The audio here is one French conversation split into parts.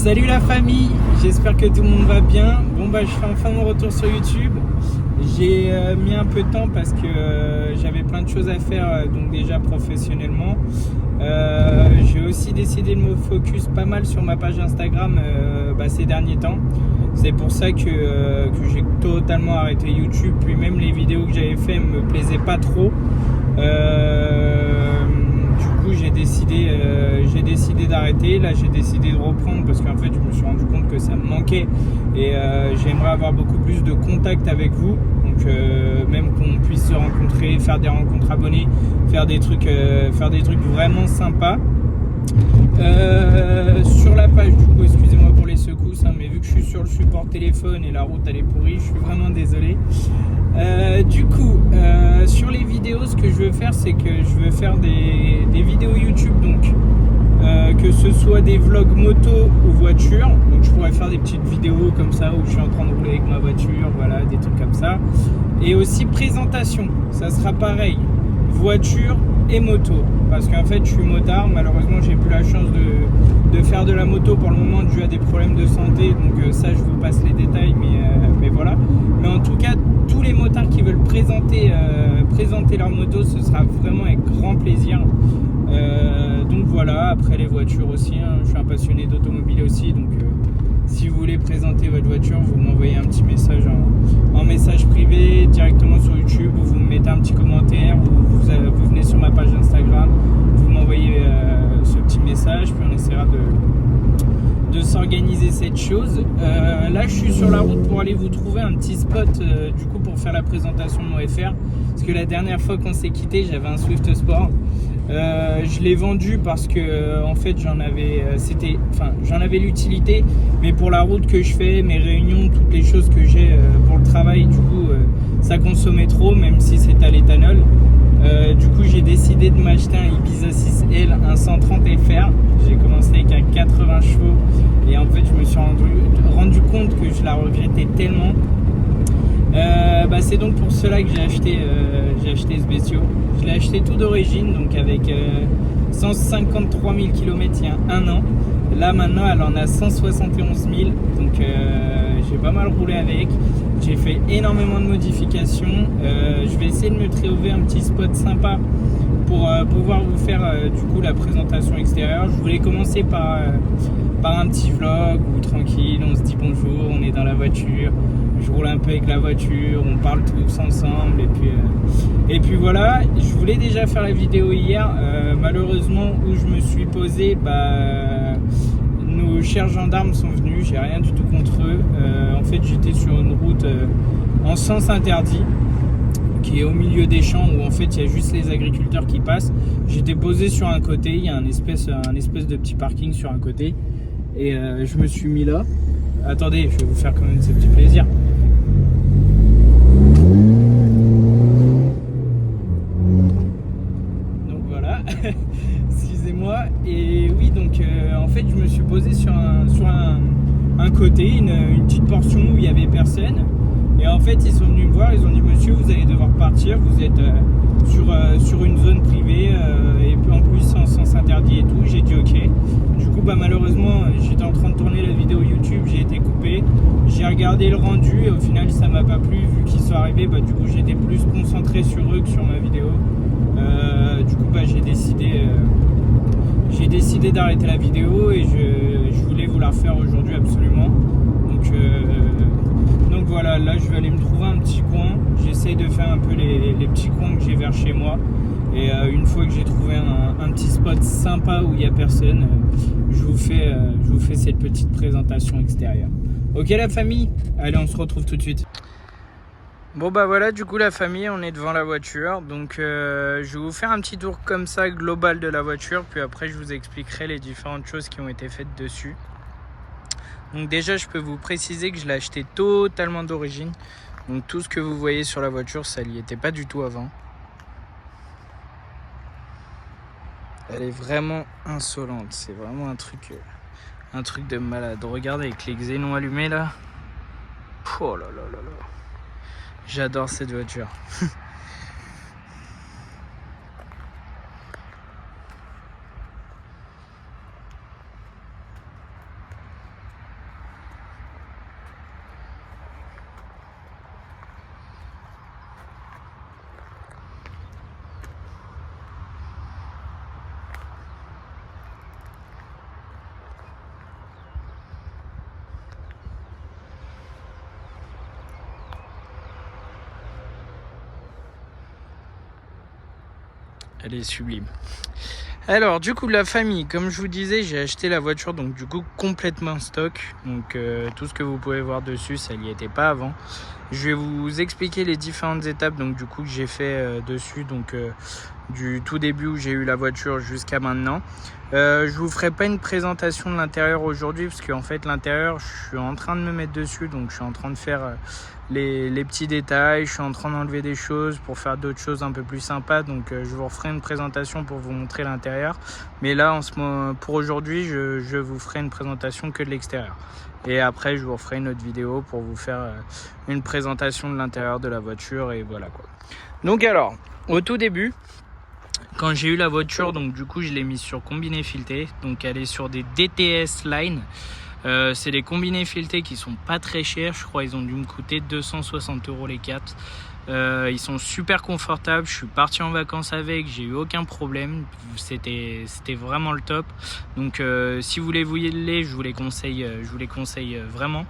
Salut la famille, j'espère que tout le monde va bien. Bon bah je fais enfin mon retour sur YouTube. J'ai mis un peu de temps parce que j'avais plein de choses à faire, donc déjà professionnellement. J'ai aussi décidé de me focus pas mal sur ma page Instagram ces derniers temps. C'est pour ça que j'ai totalement arrêté YouTube, puis même les vidéos que j'avais fait me plaisaient pas trop. Du coup j'ai décidé d'arrêter. Là j'ai décidé de reprendre parce qu'en fait je me suis rendu compte que ça me manquait et j'aimerais avoir beaucoup plus de contact avec vous, donc même qu'on puisse se rencontrer, faire des rencontres abonnés, faire des trucs vraiment sympas. Sur la page, du coup, excusez-moi pour les secousses, mais vu que je suis sur le support téléphone et la route elle est pourrie, je suis vraiment désolé. Sur les vidéos, ce que je veux faire, c'est que je veux faire des vidéos YouTube, donc que ce soit des vlogs moto ou voiture. Donc je pourrais faire des petites vidéos comme ça où je suis en train de rouler avec ma voiture, voilà, des trucs comme ça. Et aussi présentation, ça sera pareil, voiture et moto, parce qu'en fait je suis motard. Malheureusement j'ai plus la chance de faire de la moto pour le moment dû à des problèmes de santé, donc ça je vous passe les détails, mais voilà. Mais en tout cas tous les motards qui veulent présenter leur moto, ce sera vraiment avec grand plaisir. Donc voilà, après les voitures aussi, je suis un passionné d'automobile aussi, donc si vous voulez présenter votre voiture, vous m'envoyez un petit message en message privé directement sur YouTube, ou vous me mettez un petit commentaire, ou vous venez sur ma page Instagram, vous m'envoyez ce petit message, puis on essaiera de s'organiser cette chose. Là je suis sur la route pour aller vous trouver un petit spot du coup pour faire la présentation de mon FR, parce que la dernière fois qu'on s'est quitté j'avais un Swift Sport. Je l'ai vendu parce que en fait j'en avais l'utilité, mais pour la route que je fais, mes réunions, toutes les choses que j'ai pour le travail, du coup ça consommait trop, même si c'est à l'éthanol. Du coup j'ai décidé de m'acheter un Ibiza 6L, un 130 FR. J'ai commencé avec un 80 chevaux et en fait je me suis rendu compte que je la regrettais tellement. C'est donc pour cela que j'ai acheté ce bestiau. Je l'ai acheté tout d'origine, donc avec 153 000 km il y a un an. Là maintenant elle en a 171 000, donc j'ai pas mal roulé avec. J'ai fait énormément de modifications. Je vais essayer de me trouver un petit spot sympa pour pouvoir vous faire du coup la présentation extérieure. Je voulais commencer par un petit vlog où tranquille, on se dit bonjour, on est dans la voiture, je roule un peu avec la voiture, on parle tous ensemble, et puis voilà. Je voulais déjà faire la vidéo hier, malheureusement où je me suis posé, nos chers gendarmes sont venus, j'ai rien du tout contre eux. En fait j'étais sur une route en sens interdit, qui est au milieu des champs, où en fait il y a juste les agriculteurs qui passent. J'étais posé sur un côté, il y a un espèce de petit parking sur un côté, et je me suis mis là. Attendez, je vais vous faire quand même ce petit plaisir. Donc voilà, excusez-moi. Et oui, donc en fait je me suis posé sur un côté, une petite portion où il n'y avait personne. Et en fait ils sont venus me voir, ils ont dit monsieur vous allez devoir partir, vous êtes sur une zone privée et en plus en sens interdit et tout. J'ai dit ok. Du coup malheureusement j'étais en train de tourner la vidéo YouTube, j'ai été coupé, j'ai regardé le rendu et au final ça m'a pas plu vu qu'ils sont arrivés. Du coup j'étais plus concentré sur eux que sur ma vidéo. Du coup j'ai décidé d'arrêter la vidéo et je voulais vous la refaire aujourd'hui absolument. Donc voilà, là je vais aller me trouver un petit coin. J'essaye de faire un peu les petits coins que j'ai vers chez moi. Et une fois que j'ai trouvé un petit spot sympa où il n'y a personne, je vous fais cette petite présentation extérieure. Ok la famille, allez on se retrouve tout de suite. Bon voilà, du coup la famille, on est devant la voiture. Donc je vais vous faire un petit tour comme ça global de la voiture, puis après je vous expliquerai les différentes choses qui ont été faites dessus. Donc déjà je peux vous préciser que je l'ai acheté totalement d'origine. Donc tout ce que vous voyez sur la voiture, ça n'y était pas du tout avant. Elle est vraiment insolente, c'est vraiment un truc de malade. Regardez avec les xénons allumés là. Oh là là là là. J'adore cette voiture. Elle est sublime. Alors du coup la famille, comme je vous disais, j'ai acheté la voiture donc du coup complètement stock. Donc tout ce que vous pouvez voir dessus, ça n'y était pas avant. Je vais vous expliquer les différentes étapes donc du coup que j'ai fait dessus, donc du tout début où j'ai eu la voiture jusqu'à maintenant. Je vous ferai pas une présentation de l'intérieur aujourd'hui parce qu'en fait l'intérieur je suis en train de me mettre dessus, donc je suis en train de faire les petits détails, je suis en train d'enlever des choses pour faire d'autres choses un peu plus sympas, donc je vous referai une présentation pour vous montrer l'intérieur, mais là en ce moment, pour aujourd'hui je vous ferai une présentation que de l'extérieur, et après je vous referai une autre vidéo pour vous faire une présentation de l'intérieur de la voiture, et voilà quoi. Donc alors au tout début, quand j'ai eu la voiture, donc du coup je l'ai mise sur combiné fileté, donc elle est sur des DTS Line. C'est des combinés filetés qui sont pas très chers, je crois ils ont dû me coûter 260 € les 4. Ils sont super confortables, je suis parti en vacances avec, j'ai eu aucun problème, c'était vraiment le top. Donc si vous les voulez, je vous les conseille vraiment.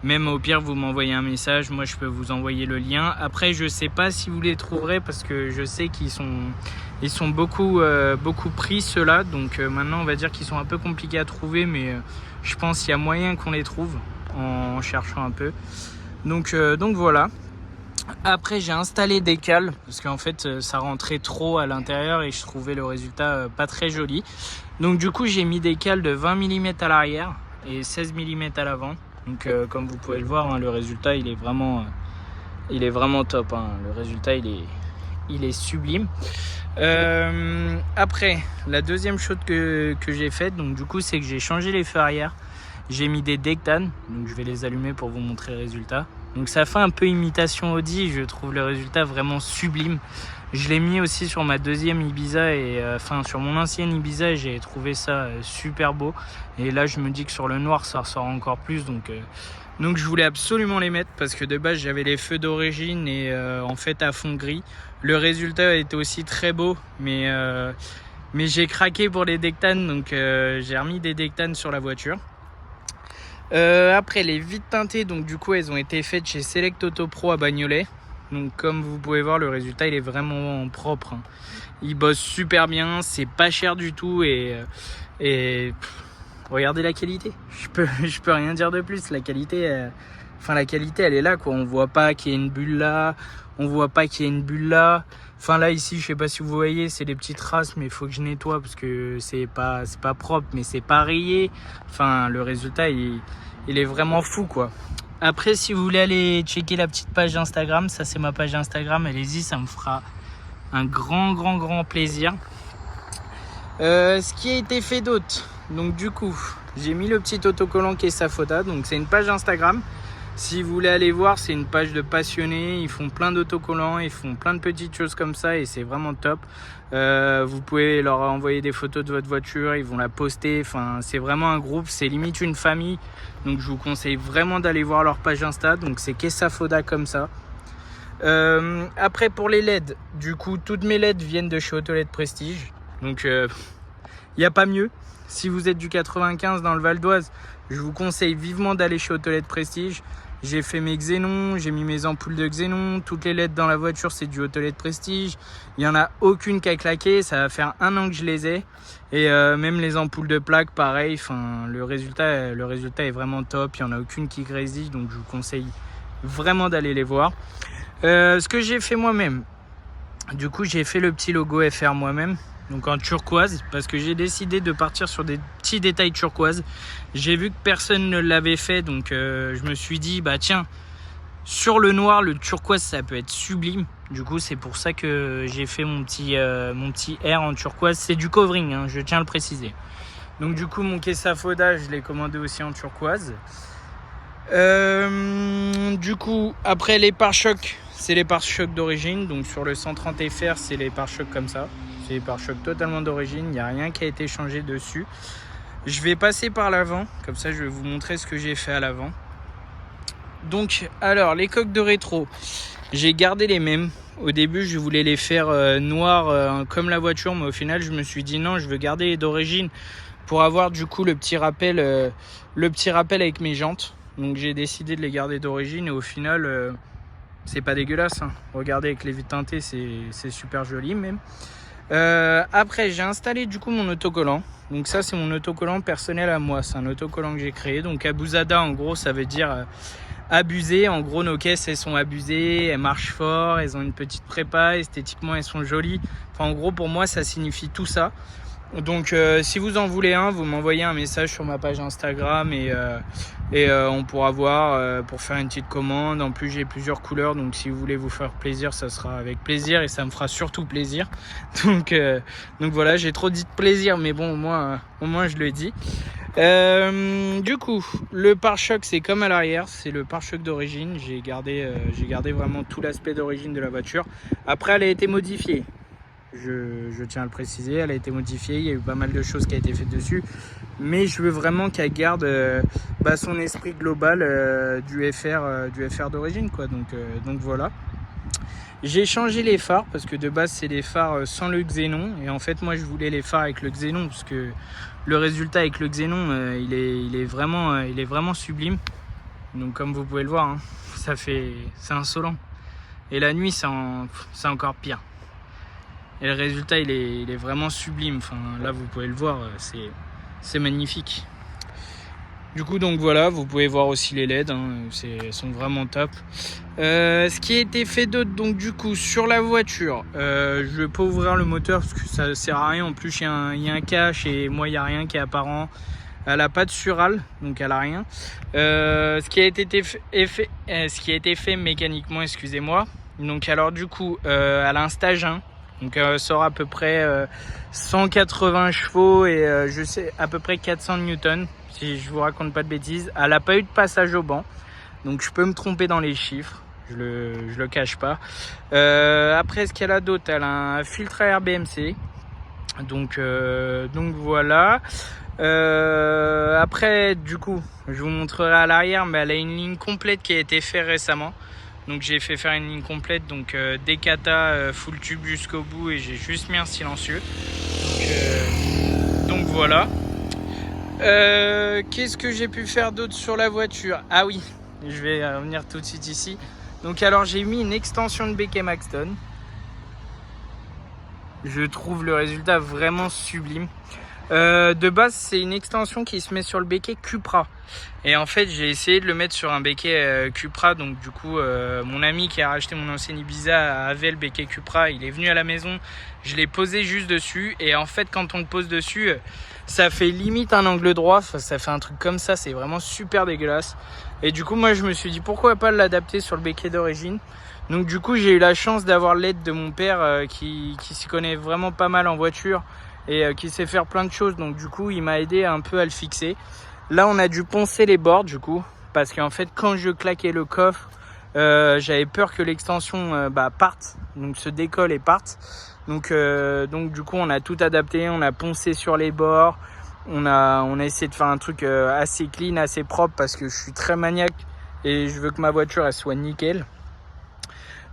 Même au pire vous m'envoyez un message, moi je peux vous envoyer le lien. Après je sais pas si vous les trouverez parce que je sais qu'ils sont beaucoup pris ceux-là, donc maintenant on va dire qu'ils sont un peu compliqués à trouver, mais je pense qu'il y a moyen qu'on les trouve en cherchant un peu. Donc voilà. Après j'ai installé des cales parce qu'en fait ça rentrait trop à l'intérieur et je trouvais le résultat pas très joli. Donc du coup j'ai mis des cales de 20 mm à l'arrière et 16 mm à l'avant. Donc comme vous pouvez le voir, hein, le résultat il est vraiment top, hein. Le résultat il est sublime. Après la deuxième chose que j'ai faite, donc du coup c'est que j'ai changé les feux arrière. J'ai mis des Dectan, donc je vais les allumer pour vous montrer le résultat. Donc ça fait un peu imitation Audi, je trouve le résultat vraiment sublime. Je l'ai mis aussi sur ma deuxième Ibiza et sur mon ancienne Ibiza, et j'ai trouvé ça super beau. Et là je me dis que sur le noir ça ressort encore plus, donc je voulais absolument les mettre parce que de base j'avais les feux d'origine et en fait à fond gris. Le résultat était aussi très beau, mais j'ai craqué pour les Dectan, donc j'ai remis des Dectan sur la voiture. Après les vitres teintées, donc du coup elles ont été faites chez Select Auto Pro à Bagnolet. Donc comme vous pouvez voir, le résultat il est vraiment propre, hein. Il bosse super bien, c'est pas cher du tout, et regardez la qualité. Je peux rien dire de plus. La qualité elle est là quoi. On voit pas qu'il y a une bulle là, Enfin là ici, je sais pas si vous voyez, c'est des petites traces, mais il faut que je nettoie parce que c'est pas propre, mais c'est pas rayé. Enfin le résultat il est vraiment fou quoi. Après si vous voulez aller checker la petite page Instagram, ça c'est ma page Instagram, allez-y, ça me fera un grand plaisir. Ce qui a été fait d'autre, donc du coup j'ai mis le petit autocollant qui est Safoda, donc c'est une page Instagram. Si vous voulez aller voir, c'est une page de passionnés, ils font plein d'autocollants, ils font plein de petites choses comme ça et c'est vraiment top. Vous pouvez leur envoyer des photos de votre voiture, ils vont la poster, enfin c'est vraiment un groupe, c'est limite une famille. Donc je vous conseille vraiment d'aller voir leur page Insta, donc c'est Kessafoda comme ça. Après pour les LED, du coup toutes mes LED viennent de chez Autoled Prestige, donc il n'y a pas mieux. Si vous êtes du 95 dans le Val d'Oise, je vous conseille vivement d'aller chez Autoled Prestige. J'ai fait mes xénons, j'ai mis mes ampoules de xénon, toutes les LED dans la voiture c'est du Autoled Prestige. Il n'y en a aucune qui a claqué, ça va faire 1 an que je les ai. Et même les ampoules de plaque pareil, le résultat est vraiment top, il n'y en a aucune qui grésille, donc je vous conseille vraiment d'aller les voir. Ce que j'ai fait moi-même, du coup j'ai fait le petit logo FR moi-même. Donc en turquoise, parce que j'ai décidé de partir sur des petits détails turquoise. J'ai vu que personne ne l'avait fait, donc je me suis dit bah tiens, sur le noir le turquoise ça peut être sublime. Du coup c'est pour ça que j'ai fait mon petit R en turquoise. C'est du covering, hein, je tiens à le préciser. Donc du coup mon Kessafoda je l'ai commandé aussi en turquoise. Du coup après les pare-chocs, c'est les pare-chocs d'origine. Donc sur le 130 FR c'est les pare-chocs comme ça. C'est des pare-chocs totalement d'origine, il n'y a rien qui a été changé dessus. Je vais passer par l'avant, comme ça je vais vous montrer ce que j'ai fait à l'avant. Donc alors les coques de rétro, j'ai gardé les mêmes. Au début je voulais les faire noires comme la voiture, mais au final je me suis dit non, je veux garder les d'origine pour avoir du coup le petit rappel avec mes jantes. Donc j'ai décidé de les garder d'origine et au final c'est pas dégueulasse, hein. Regardez avec les vitres teintées, c'est super joli même. Après j'ai installé du coup mon autocollant. Donc ça c'est mon autocollant personnel à moi, c'est un autocollant que j'ai créé. Donc Abusada en gros ça veut dire abusé. En gros nos caisses elles sont abusées, elles marchent fort, elles ont une petite prépa, esthétiquement elles sont jolies. Enfin en gros pour moi ça signifie tout ça. Donc si vous en voulez un, vous m'envoyez un message sur ma page Instagram et on pourra voir pour faire une petite commande. En plus j'ai plusieurs couleurs, donc si vous voulez vous faire plaisir, ça sera avec plaisir et ça me fera surtout plaisir. Donc voilà, j'ai trop dit de plaisir, mais bon au moins je le dis. Du coup le pare-choc c'est comme à l'arrière, c'est le pare-choc d'origine. J'ai gardé vraiment tout l'aspect d'origine de la voiture. Après elle a été modifiée. Je tiens à le préciser, elle a été modifiée, il y a eu pas mal de choses qui ont été faites dessus, mais je veux vraiment qu'elle garde son esprit global du FR d'origine quoi. Donc voilà. J'ai changé les phares parce que de base c'est les phares sans le xénon, et en fait moi je voulais les phares avec le xénon parce que le résultat avec le xénon il est vraiment sublime. Donc comme vous pouvez le voir, hein, c'est insolent, et la nuit c'est encore pire. Et le résultat il est vraiment sublime. Enfin là vous pouvez le voir, c'est magnifique. Du coup donc voilà, vous pouvez voir aussi les LED, hein, elles sont vraiment top. Ce qui a été fait d'autre donc du coup sur la voiture, je vais pas ouvrir le moteur parce que ça sert à rien. En plus il y a un cache et moi il n'y a rien qui est apparent. Elle a pas de sural, donc elle a rien. Ce qui a été fait mécaniquement, excusez-moi. Donc alors du coup elle a un stage 1. Donc elle sort à peu près 180 chevaux et je sais à peu près 400 newtons, si je vous raconte pas de bêtises. Elle n'a pas eu de passage au banc, donc je peux me tromper dans les chiffres, je le cache pas. Après ce qu'elle a d'autre, elle a un filtre à air BMC, donc voilà. Après du coup je vous montrerai à l'arrière, mais elle a une ligne complète qui a été faite récemment. Donc j'ai fait faire une ligne complète, donc des kata full tube jusqu'au bout, et j'ai juste mis un silencieux. Donc voilà. Qu'est-ce que j'ai pu faire d'autre sur la voiture? Ah oui, je vais revenir tout de suite ici. Donc alors j'ai mis une extension de béquet Maxton. Je trouve le résultat vraiment sublime. De base c'est une extension qui se met sur le béquet Cupra, et en fait j'ai essayé de le mettre sur un béquet Cupra. Donc du coup mon ami qui a racheté mon ancienne Ibiza avait le béquet Cupra, il est venu à la maison, je l'ai posé juste dessus, et en fait quand on le pose dessus ça fait limite un angle droit, ça fait un truc comme ça, c'est vraiment super dégueulasse. Et du coup moi je me suis dit pourquoi pas l'adapter sur le béquet d'origine. Donc du coup j'ai eu la chance d'avoir l'aide de mon père qui s'y connaît vraiment pas mal en voiture et qui sait faire plein de choses. Donc du coup il m'a aidé un peu à le fixer. Là on a dû poncer les bords du coup, parce qu'en fait quand je claquais le coffre j'avais peur que l'extension parte, donc se décolle et parte. Donc du coup on a tout adapté, on a poncé sur les bords, on a essayé de faire un truc assez clean, assez propre, parce que je suis très maniaque et je veux que ma voiture elle soit nickel.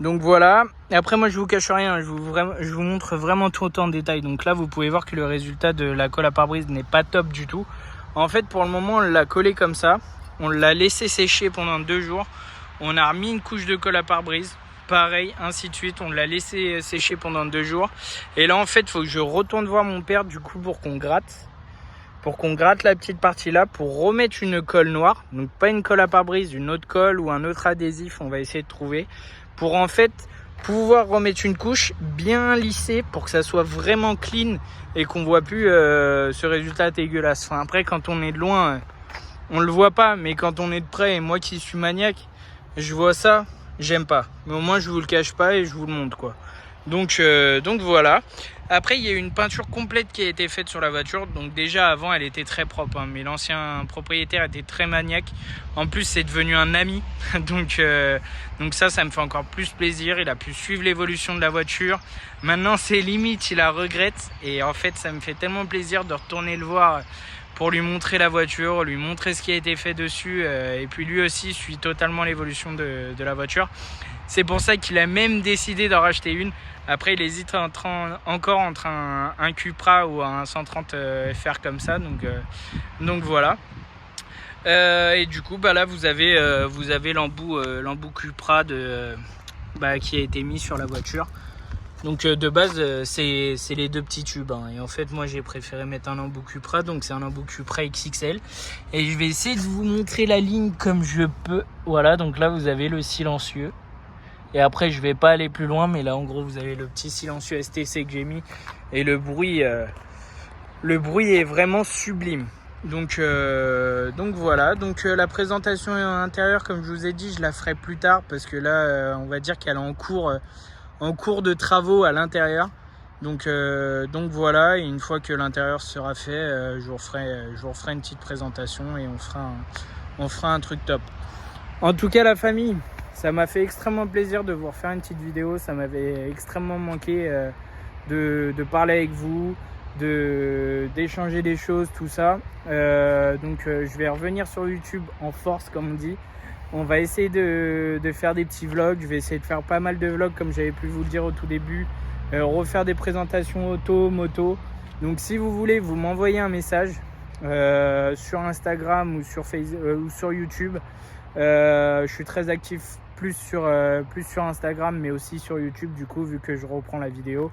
Donc voilà. Après moi je vous cache rien, je vous montre vraiment tout en détail. Donc là vous pouvez voir que le résultat de la colle à pare-brise n'est pas top du tout. En fait pour le moment on l'a collé comme ça, on l'a laissé sécher pendant 2 jours, on a remis une couche de colle à pare-brise, pareil ainsi de suite, on l'a laissé sécher pendant 2 jours. Et là en fait il faut que je retourne voir mon père du coup pour qu'on gratte la petite partie là, pour remettre une colle noire. Donc pas une colle à pare-brise, une autre colle ou un autre adhésif, on va essayer de trouver, pour en fait pouvoir remettre une couche bien lissée pour que ça soit vraiment clean et qu'on voit plus ce résultat dégueulasse. Enfin après quand on est de loin on le voit pas, mais quand on est de près, et moi qui suis maniaque, je vois ça, j'aime pas. Mais au moins je vous le cache pas et je vous le montre quoi. Donc voilà. Après il y a une peinture complète qui a été faite sur la voiture. Donc déjà avant elle était très propre, hein, mais l'ancien propriétaire était très maniaque. En plus c'est devenu un ami. donc ça me fait encore plus plaisir. Il a pu suivre l'évolution de la voiture. Maintenant c'est limite, il la regrette. Et en fait ça me fait tellement plaisir de retourner le voir pour lui montrer la voiture, lui montrer ce qui a été fait dessus. Et puis lui aussi suit totalement l'évolution de la voiture. C'est pour ça qu'il a même décidé d'en racheter une. Après il hésite encore entre un Cupra ou un 130 FR comme ça. Donc voilà. Et du coup là vous avez l'embout Cupra qui a été mis sur la voiture. Donc de base, c'est les 2 petits tubes. Hein. Et en fait, moi, j'ai préféré mettre un embout Cupra. Donc c'est un embout Cupra XXL. Et je vais essayer de vous montrer la ligne comme je peux. Voilà, donc là, vous avez le silencieux. Et après, je vais pas aller plus loin. Mais là, en gros, vous avez le petit silencieux STC que j'ai mis. Et le bruit est vraiment sublime. Donc voilà. Donc la présentation intérieure, comme je vous ai dit, je la ferai plus tard. Parce que là, on va dire qu'elle est en cours de travaux à l'intérieur. Donc voilà, et une fois que l'intérieur sera fait, je vous referai une petite présentation et on fera un truc top. En tout cas, la famille, ça m'a fait extrêmement plaisir de vous refaire une petite vidéo. Ça m'avait extrêmement manqué de parler avec vous, d'échanger des choses, tout ça. Je vais revenir sur YouTube en force, comme on dit. On va essayer de faire des petits vlogs. Je vais essayer de faire pas mal de vlogs comme j'avais pu vous le dire au tout début. Refaire des présentations auto, moto. Donc si vous voulez, vous m'envoyez un message sur Instagram ou ou sur YouTube. Je suis très actif plus sur Instagram mais aussi sur YouTube du coup vu que je reprends la vidéo.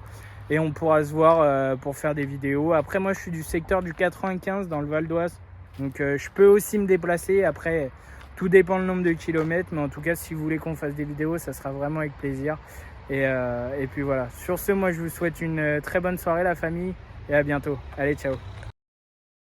Et on pourra se voir pour faire des vidéos. Après moi je suis du secteur du 95 dans le Val d'Oise. Donc je peux aussi me déplacer. Après tout dépend le nombre de kilomètres. Mais en tout cas si vous voulez qu'on fasse des vidéos, ça sera vraiment avec plaisir. Et puis voilà. Sur ce, moi je vous souhaite une très bonne soirée la famille. Et à bientôt. Allez, ciao.